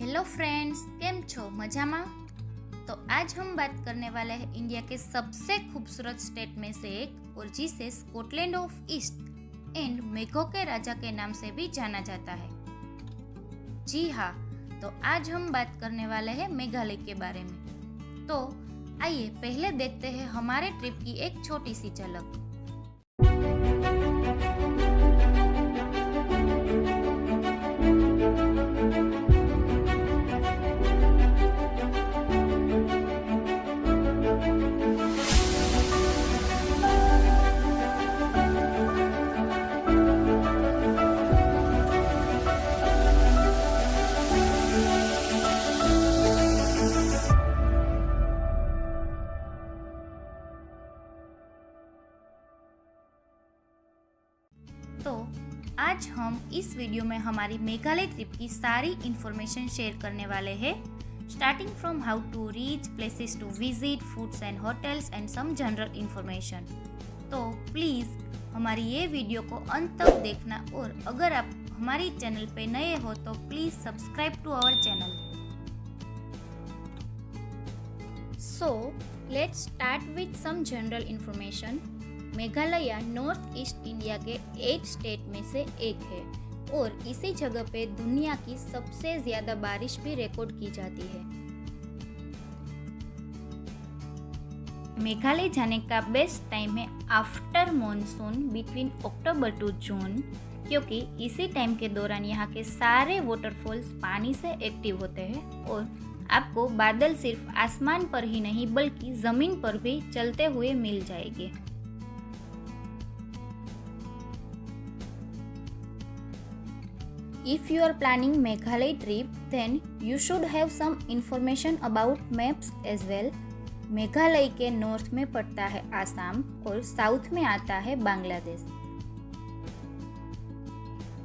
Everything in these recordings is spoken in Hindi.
हेलो फ्रेंड्स, केम छो? मजामा? तो आज हम बात करने वाले हैं इंडिया के सबसे खूबसूरत स्टेट में से एक और जिसे स्कॉटलैंड ऑफ ईस्ट एंड मेघों के राजा के नाम से भी जाना जाता है। जी हाँ, तो आज हम बात करने वाले हैं मेघालय के बारे में। तो आइए पहले देखते हैं हमारे ट्रिप की एक छोटी सी झलक। तो आज हम इस वीडियो में हमारी मेघालय ट्रिप की सारी इन्फॉर्मेशन शेयर करने वाले हैं, starting from how to reach, places to visit, foods and hotels and some general information. तो प्लीज़ हमारी ये वीडियो को अंत तक देखना और अगर आप हमारी चैनल पे नए हो तो please subscribe to our channel. So let's start with some general information. Meghalaya north east India के 8 स्टेट में से एक है और इसी जगह पे दुनिया की सबसे ज्यादा बारिश भी रिकॉर्ड की जाती है। मेघालय जाने का बेस्ट टाइम है after monsoon between October to June, क्योंकि इसी टाइम के दौरान यहाँ के सारे वाटरफॉल्स पानी से एक्टिव होते हैं और आपको बादल सिर्फ आसमान पर ही नहीं बल्कि जमीन पर भी चलते हुए मिल जाएंगे। If you are planning Meghalaya trip, then you should have some information about maps as well. Meghalaya के नॉर्थ में पड़ता है आसाम और साउथ में आता है बांग्लादेश।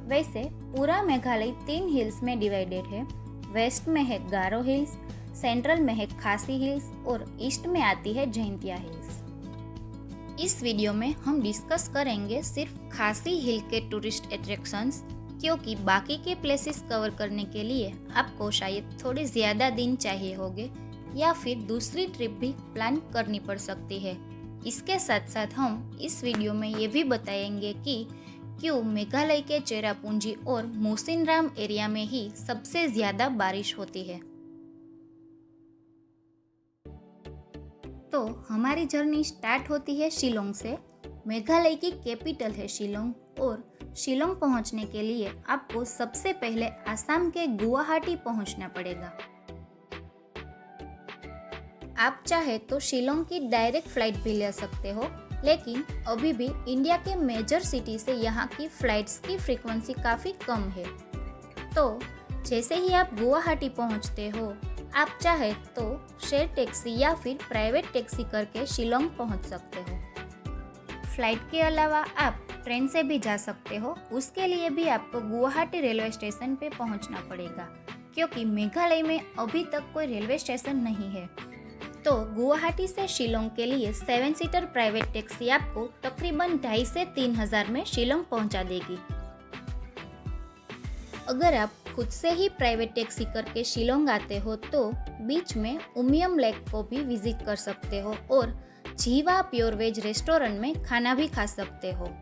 वैसे पूरा मेघालय 3 हिल्स में डिवाइडेड है। वेस्ट में है गारो हिल्स, सेंट्रल में है खासी हिल्स और ईस्ट में आती है जैंतिया हिल्स। इस वीडियो में हम डिस्कस करेंगे सिर्फ खासी हिल के टूरिस्ट अट्रैक्शंस, क्योंकि बाकी के प्लेसेस कवर करने के लिए आपको शायद थोड़े ज़्यादा दिन चाहिए होंगे या फिर दूसरी ट्रिप भी प्लान करनी पड़ सकती है। इसके साथ साथ हम इस वीडियो में ये भी बताएंगे कि क्यों मेघालय के चेरापूंजी और मोसिनराम एरिया में ही सबसे ज़्यादा बारिश होती है। तो हमारी जर्नी स्टार्ट होती है शिलोंग से। मेघालय की कैपिटल है शिलोंग और शिलोंग पहुंचने के लिए आपको सबसे पहले असम के गुवाहाटी पहुंचना पड़ेगा। आप चाहे तो शिलोंग की डायरेक्ट फ्लाइट भी ले सकते हो, लेकिन अभी भी इंडिया के मेजर सिटी से यहाँ की फ्लाइट्स की फ्रीक्वेंसी काफ़ी कम है। तो जैसे ही आप गुवाहाटी पहुँचते हो, आप चाहे तो शेयर टैक्सी या फिर प्राइवेट टैक्सी करके शिलोंग पहुँच सकते हो। फ्लाइट के अलावा आप ट्रेन से भी जा सकते हो। उसके लिए भी आपको गुवाहाटी रेलवे स्टेशन पे पहुंचना पड़ेगा, क्योंकि मेघालय में अभी तक कोई रेलवे स्टेशन नहीं है। तो गुवाहाटी से शिलोंग के लिए 7 सीटर प्राइवेट टैक्सी आपको तकरीबन 2,500 से 3,000 में शिलोंग पहुंचा देगी। अगर आप खुद से ही प्राइवेट टैक्सी करके शिलोंग आते हो तो बीच में उमियम लेक को भी विजिट कर सकते हो और जीवा प्योर वेज रेस्टोरेंट में खाना भी खा सकते हो।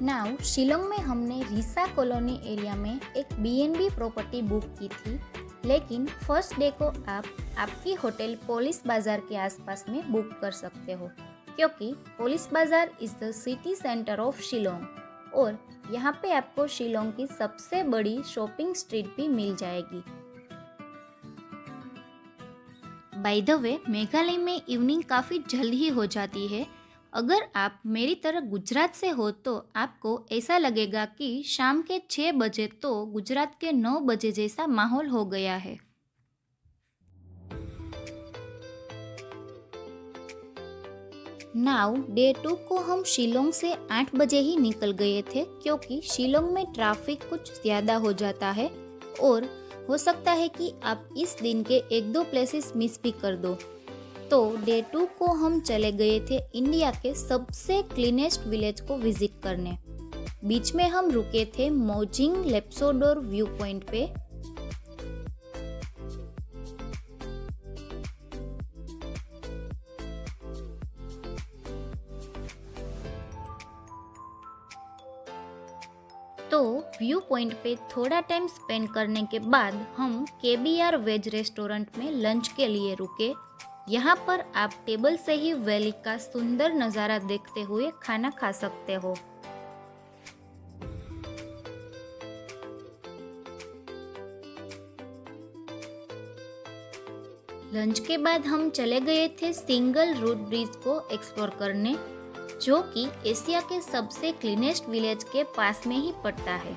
नाउ शिलोंग में हमने रिसा कॉलोनी एरिया में एक बीएनबी प्रॉपर्टी बुक की थी, लेकिन फर्स्ट डे को आप आपकी होटल पोलिस बाजार के आसपास में बुक कर सकते हो, क्योंकि पोलिस बाजार is the city centre of Shillong और यहाँ पे आपको शिलोंग की सबसे बड़ी शॉपिंग स्ट्रीट भी मिल जाएगी। बाय द वे, मेघालय में इवनिंग काफ़ी जल्द ही हो जाती है। अगर आप मेरी तरह गुजरात से हो तो आपको ऐसा लगेगा कि शाम के 6 बजे तो गुजरात के 9 बजे जैसा माहौल हो गया है। नाउ डे 2 को हम शिलोंग से 8 बजे ही निकल गए थे क्योंकि शिलोंग में ट्रैफिक कुछ ज़्यादा हो जाता है और हो सकता है कि आप इस दिन के 1-2 प्लेसेस मिस भी कर दो। तो डे 2 को हम चले गए थे इंडिया के सबसे क्लीनेस्ट विलेज को विजिट करने। बीच में हम रुके थे मोजिंग लेप्सोडोर व्यू पॉइंट पे। तो व्यू पॉइंट पे थोड़ा टाइम स्पेंड करने के बाद हम KBR वेज रेस्टोरेंट में लंच के लिए रुके। यहाँ पर आप टेबल से ही वैली का सुंदर नज़ारा देखते हुए खाना खा सकते हो। लंच के बाद हम चले गए थे सिंगल रूट ब्रिज को एक्सप्लोर करने, जो कि एशिया के सबसे क्लीनेस्ट विलेज के पास में ही पड़ता है।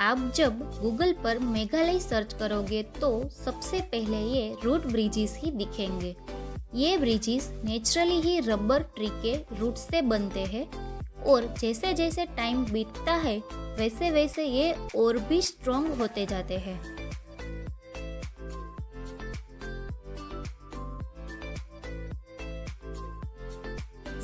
आप जब गूगल पर मेघालय सर्च करोगे तो सबसे पहले ये रूट ब्रिजेस ही दिखेंगे। ये ब्रिजेस नेचुरली ही रबर ट्री के रूट से बनते हैं और जैसे जैसे टाइम बीतता है वैसे वैसे ये और भी स्ट्रॉन्ग होते जाते हैं।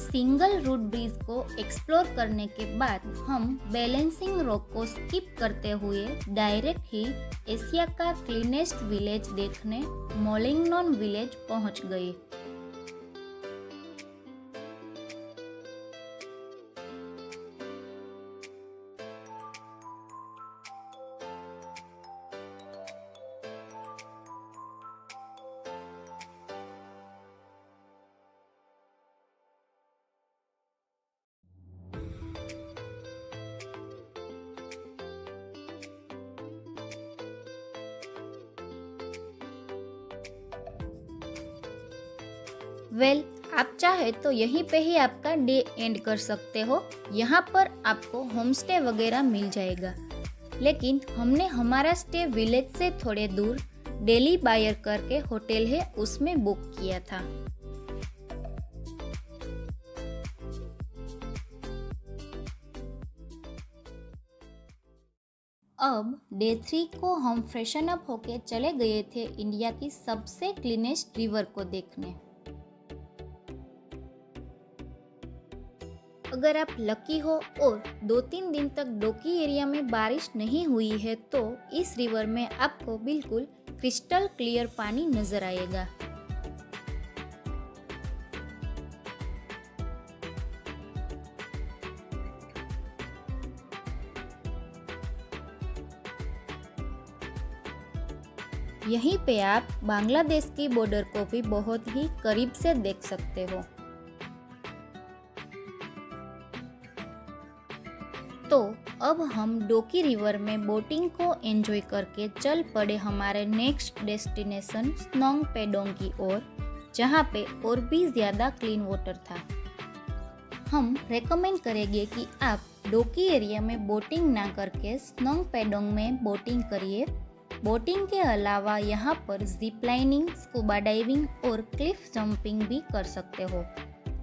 सिंगल रूट ब्रिज को एक्सप्लोर करने के बाद हम बैलेंसिंग रॉक को स्किप करते हुए डायरेक्ट ही एशिया का क्लीनेस्ट विलेज देखने मोलिंगनोन विलेज पहुंच गए। आप चाहे तो यहीं पे ही आपका डे एंड कर सकते हो। यहाँ पर आपको होम स्टे वगैरह मिल जाएगा, लेकिन हमने हमारा स्टे विलेज से थोड़े दूर डेली बायर करके होटल है उसमें बुक किया था। अब डे 3 को हम फ्रेशन अप होके चले गए थे इंडिया की सबसे क्लीनेस्ट रिवर को देखने। अगर आप लकी हो और 2-3 दिन तक डोकी एरिया में बारिश नहीं हुई है तो इस रिवर में आपको बिल्कुल क्रिस्टल क्लियर पानी नजर आएगा। यहीं पे आप बांग्लादेश की बॉर्डर को भी बहुत ही करीब से देख सकते हो। तो अब हम डोकी रिवर में बोटिंग को एंजॉय करके चल पड़े हमारे नेक्स्ट डेस्टिनेशन स्नोंग पेडोंग की ओर, जहाँ पे और भी ज़्यादा क्लीन वाटर था। हम रेकमेंड करेंगे कि आप डोकी एरिया में बोटिंग ना करके स्नोंग पेडोंग में बोटिंग करिए। बोटिंग के अलावा यहाँ पर जिप लाइनिंग, स्कूबा डाइविंग और क्लिफ जंपिंग भी कर सकते हो।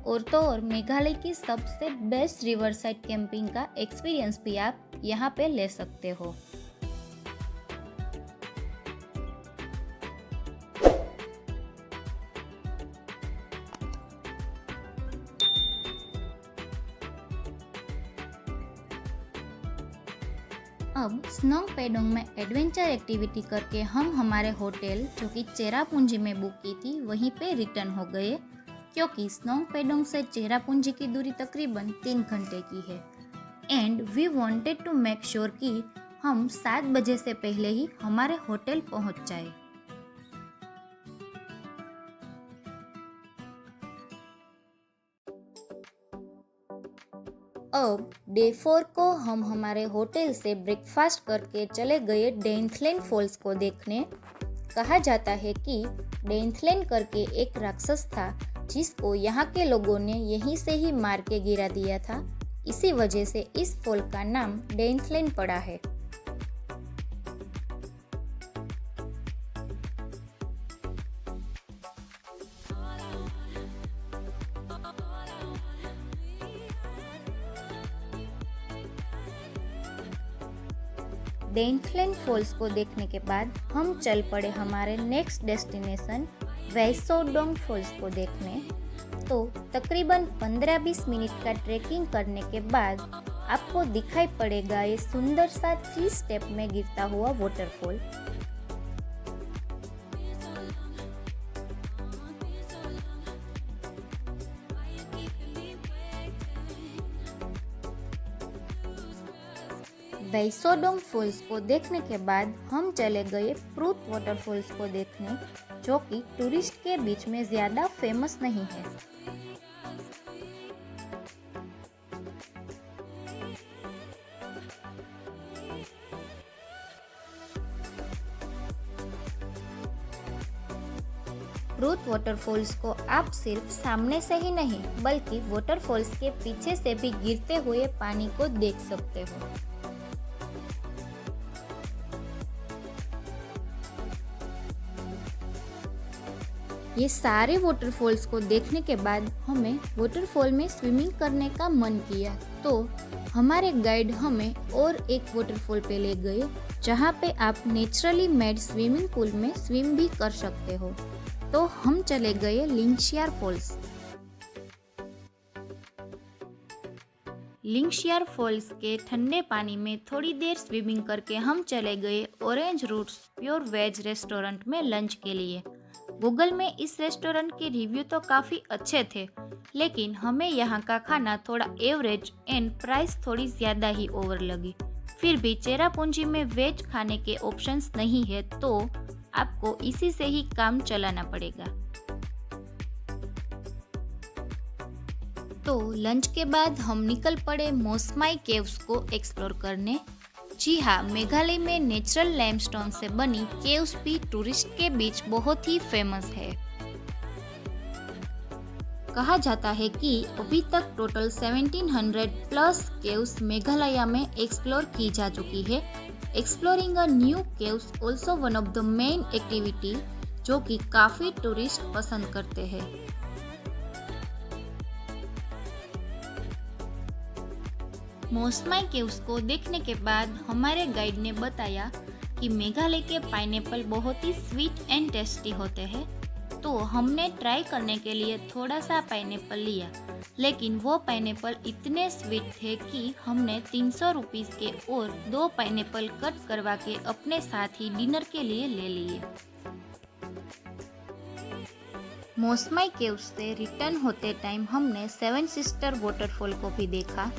और तो और मेघालय की सबसे बेस्ट रिवर साइड कैंपिंग का एक्सपीरियंस भी आप यहाँ पे ले सकते हो। अब स्नोंग पेडोंग में एडवेंचर एक्टिविटी करके हम हमारे होटल जो कि चेरापूंजी में बुक की थी वहीं पे रिटर्न हो गए, क्योंकि स्नोंग पेडोंग से चेरापूंजी की दूरी तकरीबन 3 घंटे की है। And we wanted to make sure कि हम 7 बजे से पहले ही हमारे होटल पहुंच जाए। अब डे 4 को हम हमारे होटल से ब्रेकफास्ट करके चले गए डेंथलेन फॉल्स को देखने। कहा जाता है कि डेंथलेन करके एक राक्षस था जिसको यहाँ के लोगों ने यहीं से ही मार के गिरा दिया था। इसी वजह से इस फॉल का नाम डेंथलेन पड़ा है। डेंथलेन फॉल्स को देखने के बाद हम चल पड़े हमारे नेक्स्ट डेस्टिनेशन वैसोडोंग फॉल्स को देखने। तो तकरीबन 15-20 मिनट का ट्रैकिंग करने के बाद आपको दिखाई पड़ेगा ये सुंदर सा 3 स्टेप में गिरता हुआ वाटरफॉल। वैसोडोंग फॉल्स को देखने के बाद हम चले गए प्रूत वाटरफॉल्स को देखने, जो कि टूरिस्ट के बीच में ज़्यादा फेमस नहीं है। प्रूत वाटरफॉल्स को आप सिर्फ सामने से ही नहीं बल्कि वाटरफॉल्स के पीछे से भी गिरते हुए पानी को देख सकते हो। ये सारे वाटरफॉल्स को देखने के बाद हमें वाटरफॉल में स्विमिंग करने का मन किया, तो हमारे गाइड हमें और एक वाटरफॉल पे ले गए जहाँ पे आप नेचुरली मेड स्विमिंग पूल में स्विम भी कर सकते हो। तो हम चले गए लिंगशियार फॉल्स। लिंगशियार फॉल्स के ठंडे पानी में थोड़ी देर स्विमिंग करके हम चले गए orange roots pure veg restaurant में लंच के लिए। गूगल में इस रेस्टोरेंट के रिव्यू तो काफ़ी अच्छे थे, लेकिन हमें यहाँ का खाना थोड़ा एवरेज एंड प्राइस थोड़ी ज़्यादा ही ओवर लगी। फिर भी चेरापूंजी में वेज खाने के ऑप्शंस नहीं है, तो आपको इसी से ही काम चलाना पड़ेगा। तो लंच के बाद हम निकल पड़े मोसमाई केव्स को एक्सप्लोर करने। जी हाँ, मेघालय में नेचुरल लाइमस्टोन से बनी केव्स भी टूरिस्ट के बीच बहुत ही फेमस है। कहा जाता है कि अभी तक टोटल 1700 प्लस केव्स मेघालय में एक्सप्लोर की जा चुकी है। Exploring a new caves also one of the main activity जो कि काफ़ी टूरिस्ट पसंद करते हैं। मोसमाई केव्स को देखने के बाद हमारे गाइड ने बताया कि मेघालय के पाइनएप्पल बहुत ही स्वीट एंड टेस्टी होते हैं, तो हमने ट्राई करने के लिए थोड़ा सा पाइनएप्पल लिया, लेकिन वो पाइनएप्पल इतने स्वीट थे कि हमने 300 रुपीज़ के और 2 पाइनएप्पल कट करवा के अपने साथ ही डिनर के लिए ले लिए। मोसमाई केव्स से रिटर्न होते टाइम हमने 7 सिस्टर वाटरफॉल को भी देखा।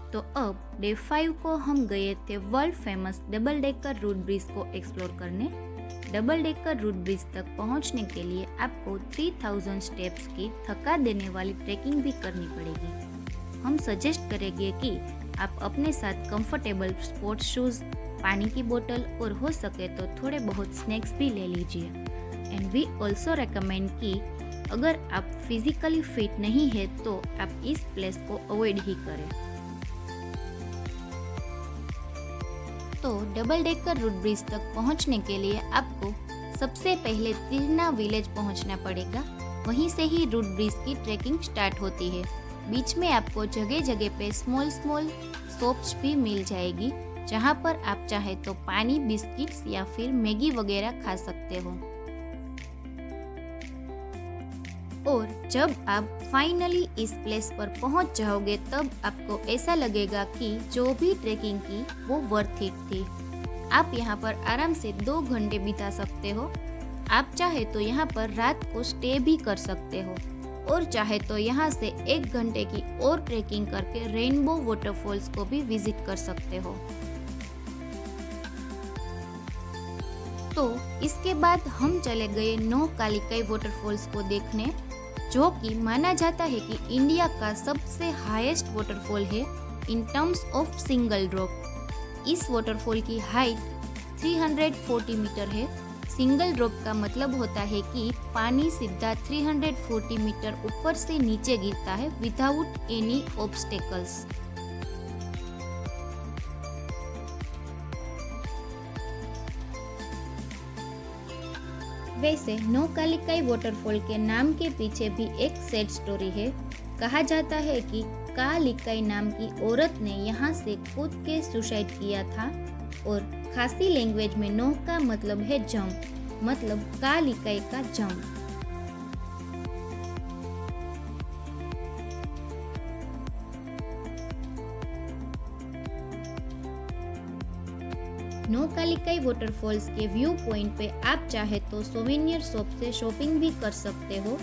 तो अब डे 5 को हम गए थे world famous double decker root bridge को एक्सप्लोर करने। डबल डेकर रूट ब्रिज तक पहुंचने के लिए आपको 3000 स्टेप्स की थका देने वाली ट्रैकिंग भी करनी पड़ेगी। हम सजेस्ट करेंगे कि आप अपने साथ कंफर्टेबल स्पोर्ट्स शूज़, पानी की बोतल और हो सके तो थोड़े बहुत स्नैक्स भी ले लीजिए। एंड वी ऑल्सो रेकमेंड कि अगर आप फिजिकली फिट नहीं है तो आप इस प्लेस को अवॉइड ही करें। तो डबल डेकर रूट ब्रिज तक पहुंचने के लिए आपको सबसे पहले तिरना विलेज पहुंचना पड़ेगा। वहीं से ही रूट ब्रिज की ट्रैकिंग स्टार्ट होती है। बीच में आपको जगह जगह पे स्मॉल शॉप्स भी मिल जाएगी, जहां पर आप चाहे तो पानी, बिस्किट्स या फिर मैगी वगैरह खा सकते हो। और जब आप फाइनली इस प्लेस पर पहुंच जाओगे तब आपको ऐसा लगेगा कि जो भी ट्रैकिंग की वो वर्थ इट थी। आप यहाँ पर आराम से 2 घंटे बिता सकते हो। आप चाहे तो यहाँ पर रात को स्टे भी कर सकते हो और चाहे तो यहाँ से 1 घंटे की और ट्रैकिंग करके रेनबो वाटरफॉल्स को भी विजिट कर सकते हो। तो इसके बाद हम चले गए नोकालिकाई वाटरफॉल्स को देखने, जो कि माना जाता है कि इंडिया का सबसे हाईएस्ट वाटरफॉल है in terms of single drop. इस वाटरफॉल की हाइट 340 मीटर है। सिंगल ड्रॉप का मतलब होता है कि पानी सीधा 340 मीटर ऊपर से नीचे गिरता है विदाउट एनी ऑब्स्टेकल्स। वैसे नोकालिकाई वाटरफॉल के नाम के पीछे भी एक सैड स्टोरी है। कहा जाता है कि कालिकाई नाम की औरत ने यहाँ से कूद के सुसाइड किया था और खासी लैंग्वेज में नोह का मतलब है जंप, मतलब कालिकाई का जंप। नोकालिकाई वाटरफॉल्स के व्यू पॉइंट पे आप चाहे तो सोवेनियर शॉप से शॉपिंग भी कर सकते हो।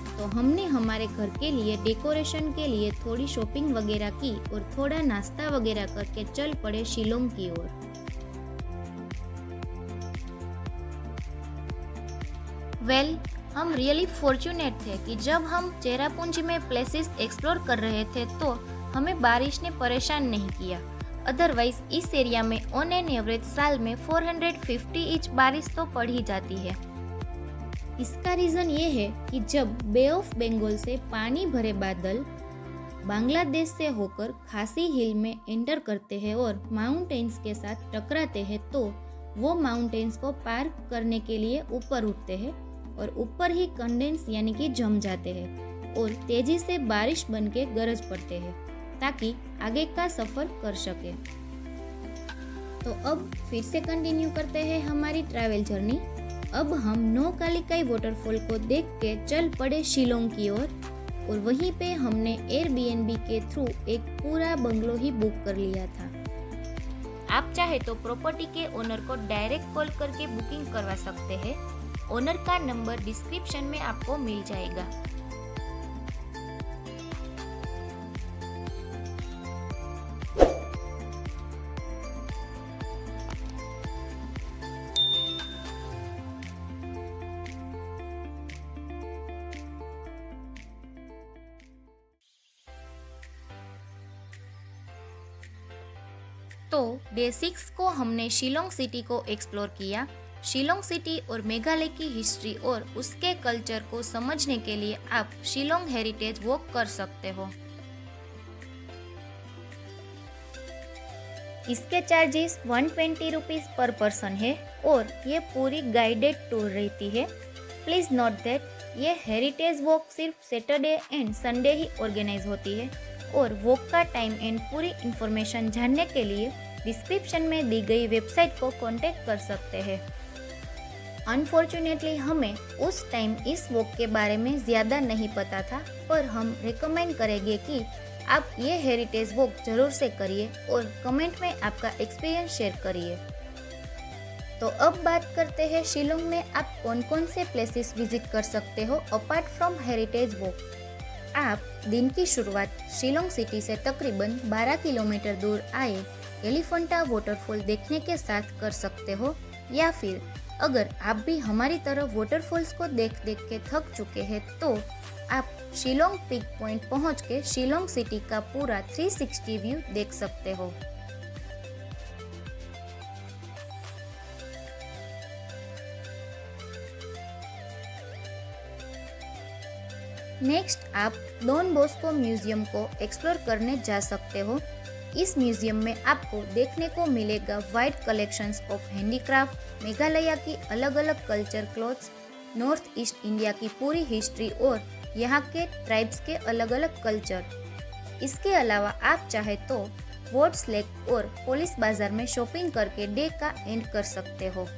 तो हमने हमारे घर के लिए डेकोरेशन के लिए थोड़ी शॉपिंग वगैरह की और थोड़ा नाश्ता वगैरह करके चल पड़े शिलोंग की ओर। हम रियली फॉर्चुनेट थे कि जब हम चेरापूंजी में प्लेसेस एक्सप्लोर कर रहे थे तो हमें बारिश ने परेशान नहीं किया। अदरवाइज इस एरिया में ऑन एन एवरेज साल में 450 इंच बारिश तो पड़ ही जाती है। इसका रीज़न ये है कि जब बे ऑफ बंगाल से पानी भरे बादल बांग्लादेश से होकर खासी हिल में एंटर करते हैं और माउंटेन्स के साथ टकराते हैं तो वो माउंटेन्स को पार करने के लिए ऊपर उठते हैं और ऊपर ही कंडेंस यानी कि जम जाते हैं और तेजी से बारिश बन के गरज पड़ते हैं ताकि आगे का सफर कर सके। तो अब फिर से कंटिन्यू करते हैं हमारी ट्रैवल जर्नी। अब हम नोकालिकाई वाटरफॉल को देख के चल पड़े शिलोंग की ओर और वहीं पे हमने एयरबीएनबी के थ्रू एक पूरा बंगलो ही बुक कर लिया था। आप चाहे तो प्रॉपर्टी के ओनर को डायरेक्ट कॉल करके बुकिंग करवा सकते हैं। ओनर का नंबर डिस्क्रिप्शन में आपको मिल जाएगा। तो डे 6 को हमने शिलोंग सिटी को एक्सप्लोर किया। शिलोंग सिटी और मेघालय की हिस्ट्री और उसके कल्चर को समझने के लिए आप शिलोंग हेरिटेज वॉक कर सकते हो। इसके चार्जेस 120 रुपीज़ पर पर्सन है और ये पूरी गाइडेड टूर रहती है। प्लीज़ नोट दैट ये हेरिटेज वॉक सिर्फ सैटरडे एंड संडे ही ऑर्गेनाइज होती है और वॉक का टाइम एंड पूरी इन्फॉर्मेशन जानने के लिए डिस्क्रिप्शन में दी गई वेबसाइट को कांटेक्ट कर सकते हैं। अनफॉर्चुनेटली हमें उस टाइम इस वॉक के बारे में ज़्यादा नहीं पता था, पर हम रिकमेंड करेंगे कि आप ये हेरिटेज वॉक जरूर से करिए और कमेंट में आपका एक्सपीरियंस शेयर करिए। तो अब बात करते हैं शिलोंग में आप कौन कौन से प्लेसेस विजिट कर सकते हो अपार्ट फ्रॉम हेरिटेज वॉक। आप दिन की शुरुआत शिलोंग सिटी से तकरीबन 12 किलोमीटर दूर आए एलिफेंटा वाटरफॉल देखने के साथ कर सकते हो, या फिर अगर आप भी हमारी तरह वाटरफॉल्स को देख के थक चुके हैं तो आप शिलोंग पीक पॉइंट पहुंच के शिलोंग सिटी का पूरा 360 व्यू देख सकते हो। नेक्स्ट आप डॉन बॉस्को म्यूजियम को एक्सप्लोर करने जा सकते हो। इस म्यूजियम में आपको देखने को मिलेगा wide collections of handicraft, Meghalaya की अलग अलग culture clothes, north east India की पूरी हिस्ट्री और यहाँ के ट्राइब्स के अलग अलग कल्चर। इसके अलावा आप चाहे तो वॉर्ड्स लेक और पुलिस बाजार में शॉपिंग करके डे का एंड कर सकते हो।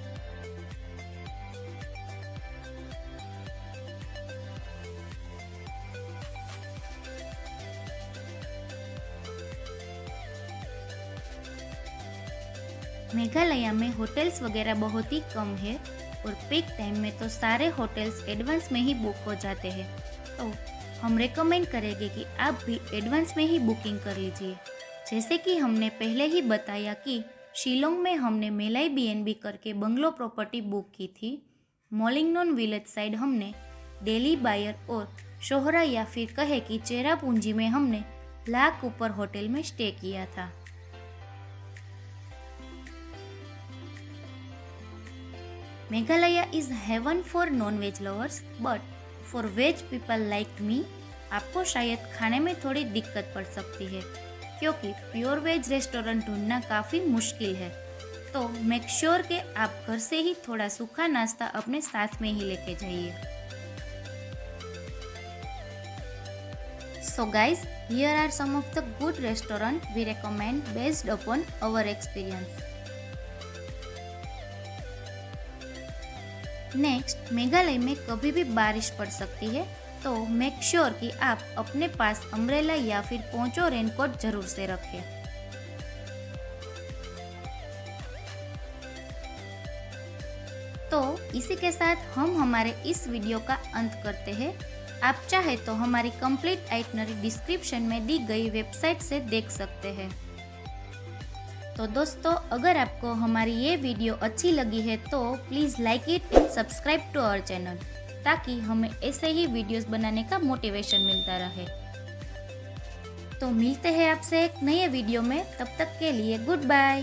मेघालय में होटल्स वगैरह बहुत ही कम है और पीक टाइम में तो सारे होटल्स एडवांस में ही बुक हो जाते हैं, तो हम रेकमेंड करेंगे कि आप भी एडवांस में ही बुकिंग कर लीजिए। जैसे कि हमने पहले ही बताया कि शिलोंग में हमने मेलाई बीएनबी करके बंगलो प्रॉपर्टी बुक की थी। मोलिंगनोन विलेज साइड हमने डेली बायर और शोहरा या फिर कहे कि चेरापूंजी में हमने लाख ऊपर होटल में स्टे किया था। Meghalaya is heaven for non veg lovers, but for veg people like me आपको शायद खाने में थोड़ी दिक्कत पड़ सकती है क्योंकि प्योर वेज रेस्टोरेंट ढूंढना काफ़ी मुश्किल है। तो मेक श्योर कि आप घर से ही थोड़ा सूखा नाश्ता अपने साथ में ही लेके जाइए। So guys, here are some of the good restaurants we recommend based upon our experience. Next, Meghalaya में कभी भी बारिश पड़ सकती है, तो मेक श्योर कि आप अपने पास अम्ब्रेला या फिर पोंचो रेनकोट जरूर से रखें। तो इसी के साथ हम हमारे इस वीडियो का अंत करते हैं। आप चाहे तो हमारी कंप्लीट आइटनरी डिस्क्रिप्शन में दी गई वेबसाइट से देख सकते हैं। तो दोस्तों, अगर आपको हमारी ये वीडियो अच्छी लगी है तो please like it and subscribe to our channel, ताकि हमें ऐसे ही वीडियोस बनाने का मोटिवेशन मिलता रहे। तो मिलते हैं आपसे एक नए वीडियो में, तब तक के लिए गुड बाय।